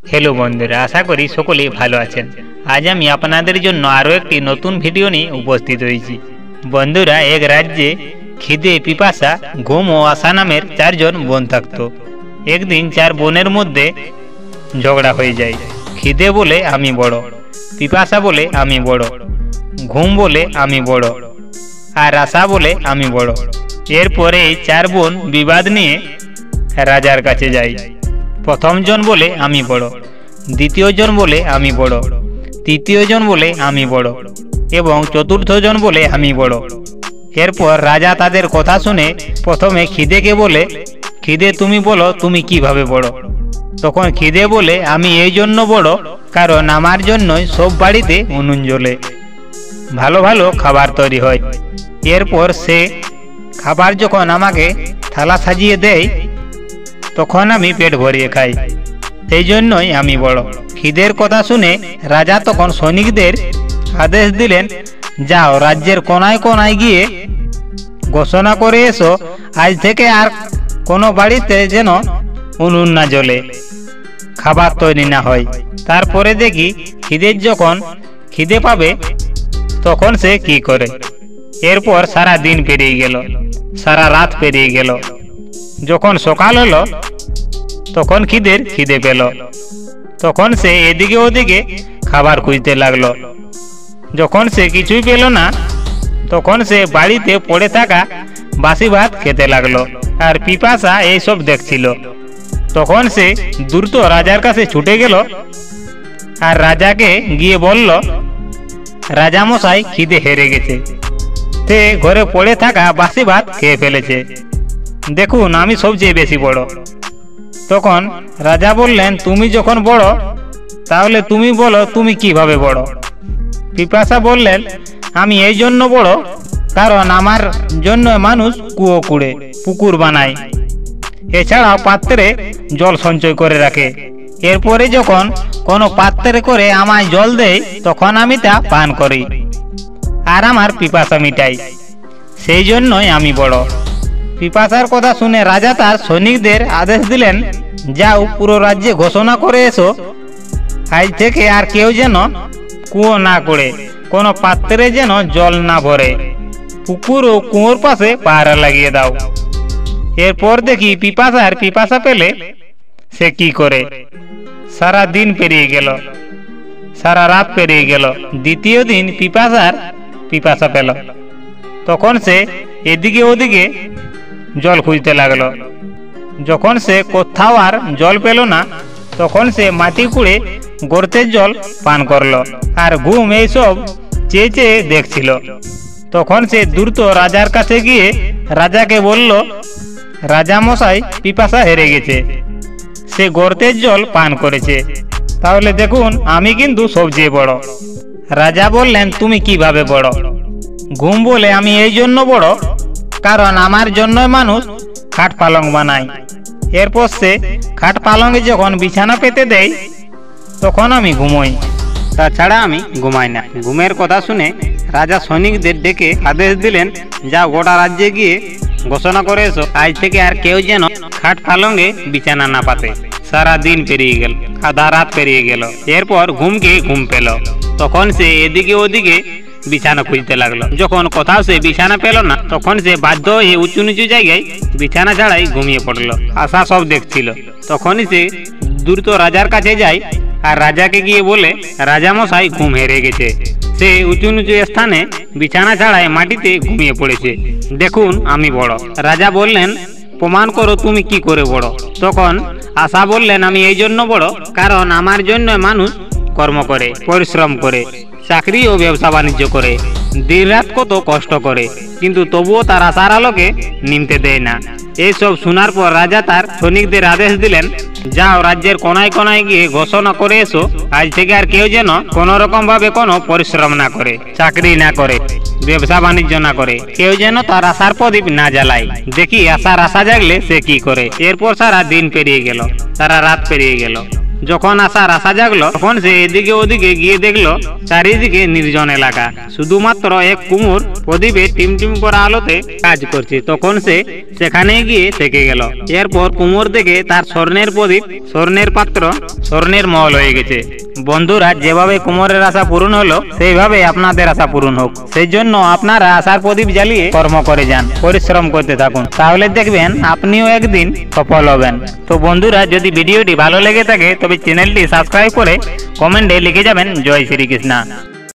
Hello बंधुरा आशा करी सकले भालो आছেন। आज আমি আপনাদের জন্য আরো একটি নতুন ভিডিও নিয়ে উপস্থিত হয়েছি। বন্ধুরা এক রাজ্যে খিদে পিপাসা ঘুম ও আশা নামের চারজন বোন থাকতো। একদিন চার বোনের মধ্যে ঝগড়া হয়ে যায়। খিদে বলে আমি বড়, পিপাসা বলে আমি বড়, ঘুম বলে আমি বড়, আর আশা বলে আমি বড়। এরপরে এই চার বোন বিবাদ নিয়ে রাজার কাছে যায়। प्रथम जन बोले आमी बड़ो, द्वितीय जन बोले आमी बड़ो, तृतीय जन बोले आमी बड़ो एवं चतुर्थ जन बोले आमी बड़ो। एरपर राजा तादेर कथा शुने प्रथमे खिदे के बोले, खिदे तुमी बोलो तुमी किभाबे बड़ो। तखन खिदे बोले आमी एई जन्य बड़ो कारण आमार जन्यई सब बाड़ीते उनुन ज्वले, भालो भालो खाबार तैरी हय। एरपर से खाबार जखन आमाके थाला साजिए देय तखन आमी पेट भरिए खाई, सेई जन्यई आमी बड़ो। खिदेर कथा शुने राजा तखन सैनिकदेर आदेश दिलेन, जाओ राज्येर कोनाय कोनाय गिये घोषणा करे एसो आज थेके आर कोनो बाड़ीते जेन उनुन ना ज्वले, खाबार तैरी ना हय। तारपरे देखी खिदेर जखन खिदे पाबे तखन से कि करे। एरपर सारा दिन पेरिये गेल, सारा रात पेरिये गेल। যখন সকাল হলো তখন খিদে পেল। তখন সে এদিকে ওদিকে খাবার খুঁজতে লাগলো। যখন সে কিছুই পেল না তখন সে বাড়িতে পড়ে থাকা বাসি ভাত খেতে লাগলো। আর পিপাসা এইসব দেখছিল। তখন সে দ্রুত রাজার কাছে ছুটে গেল আর রাজাকে গিয়ে বলল, রাজা মশাই খিদে হেরে গেছে, সে ঘরে পড়ে থাকা বাসি ভাত খেয়ে ফেলেছে, দেখুন আমি সবচেয়ে বেশি বড়। তখন রাজা বললেন, তুমি যখন বড় তাহলে তুমি বলো তুমি কিভাবে বড়। পিপাসা বললেন, আমি এই জন্য বড় কারণ আমার জন্য মানুষ কুয়ো কুড়ে পুকুর বানায়, এছাড়াও পাত্রে জল সঞ্চয় করে রাখে। এরপরে যখন কোনো পাত্রে করে আমায় জল দেয় তখন আমি তা পান করি আর আমার পিপাসা মিটাই, সেই জন্যই আমি বড়। পিপাসার কথা শুনে রাজা তার সৈনিকদের আদেশ দিলেন, যাও পুরো রাজ্যে ঘোষণা করে এসো আজ থেকে আর কেউ যেন কুয়ো না করে কোনো পাত্রে যেন জল না ভরে, পুকুর ও কুয়োর পাশে পাহারা লাগিয়ে দাও। এরপর দেখি পিপাসা পেলে সে কি করে। সারা দিন পেরিয়ে গেল, সারা রাত পেরিয়ে গেল। দ্বিতীয় দিন পিপাসা পেল। তখন সে এদিকে ওদিকে জল খুঁজতে লাগলো। যখন সে কোথাও আর জল পেল না তখন সে মাটি কুড়ে গর্তের জল পান করলো আর ঘুম এইসব চেয়ে চেয়ে দেখছিল। তখন সে দ্রুত রাজার কাছে গিয়ে রাজাকে বলল, রাজা মশাই পিপাসা হেরে গেছে, সে গর্তের জল পান করেছে, তাহলে দেখুন আমি কিন্তু সবচেয়ে বড়। রাজা বললেন, তুমি কিভাবে বড়। ঘুম বলে আমি এই জন্য বড় কারণ আমার জন্য মানুষ খাট পালং বানায়। এরপর সে খাট পালংয়ে যখন বিছানা পেতে দেয় তখন আমি ঘুমোই, তাছাড়া আমি ঘুমাই না। ঘুমের কথা শুনে রাজা সৈনিকদের ডেকে আদেশ দিলেন, যাও গোটা রাজ্যে গিয়ে ঘোষণা করে এসো আজ থেকে আর কেউ যেন খাট পালংয়ে বিছানা না পাতে। সারা দিন পেরিয়ে গেল, আধা রাত পেরিয়ে গেল। এরপর ঘুম পেল। তখন সে এদিকে ওদিকে বিছানা খুঁজতে লাগলো। যখন কোথাও সে বিছানা পেল না তখন সে বাধ্য হয়ে উঁচু নিচু জায়গায় বিছানা ছাড়াই ঘুমিয়ে পড়লো। আশা সব দেখছিল। তখনই সে দ্রুত রাজার কাছে যায় আর রাজাকে গিয়ে বলে, রাজা মশাই ঘুম হেরে গেছে, সে উঁচু নিচু স্থানে বিছানা ছাড়াই মাটিতে ঘুমিয়ে পড়েছে, দেখুন আমি বড়। রাজা বললেন, প্রমাণ করো তুমি কি করে বড়। তখন আশা বললেন, আমি এই জন্য বড় কারণ আমার জন্য মানুষ কর্ম করে, পরিশ্রম করে, চাকরি ও ব্যবসা বাণিজ্য করে, দিন রাত কত কষ্ট করে, কিন্তু তবুও তার আশার আলোকে নিমতে দেয় না। এইসব শোনার পর রাজা তার সৈনিকদের আদেশ দিলেন, যাও রাজ্যের কোনায় কোনায় গিয়ে ঘোষণা করে এসো আজ থেকে আর কেউ যেন কোনো রকম ভাবে কোনো পরিশ্রম না করে, চাকরি না করে, ব্যবসা বাণিজ্য না করে, কেউ যেন তার আশার প্রদীপ না জ্বালায়, দেখি আশা জাগলে সে কি করে। এরপর সারা দিন পেরিয়ে গেল, সারা রাত পেরিয়ে গেল। যখন আসার আশা জাগলো তখন সে এদিকে ওদিকে গিয়ে দেখলো চারিদিকে নির্জন এলাকা, শুধুমাত্র এক কুমোর প্রদীপে টিমটিম করা আলোতে কাজ করছে। তখন সে সেখানে গিয়ে থেকে গেল। এরপর কুমোর দেখে তার স্বর্ণের প্রদীপ, স্বর্ণের পাত্র, স্বর্ণের মহল হয়ে গেছে। বন্ধুরা, যেভাবে কুমোরের আশা পূরণ হলো সেইভাবে আপনাদের আশা পূরণ হোক। সেই জন্য আপনারা আশার প্রদীপ জ্বালিয়ে কর্ম করে যান, পরিশ্রম করতে থাকুন, তাহলে দেখবেন আপনিও একদিন সফল হবেন। তো বন্ধুরা, যদি ভিডিওটি ভালো লেগে থাকে তবে চ্যানেলটি সাবস্ক্রাইব করে কমেন্টে লিখে যাবেন জয় শ্রীকৃষ্ণ।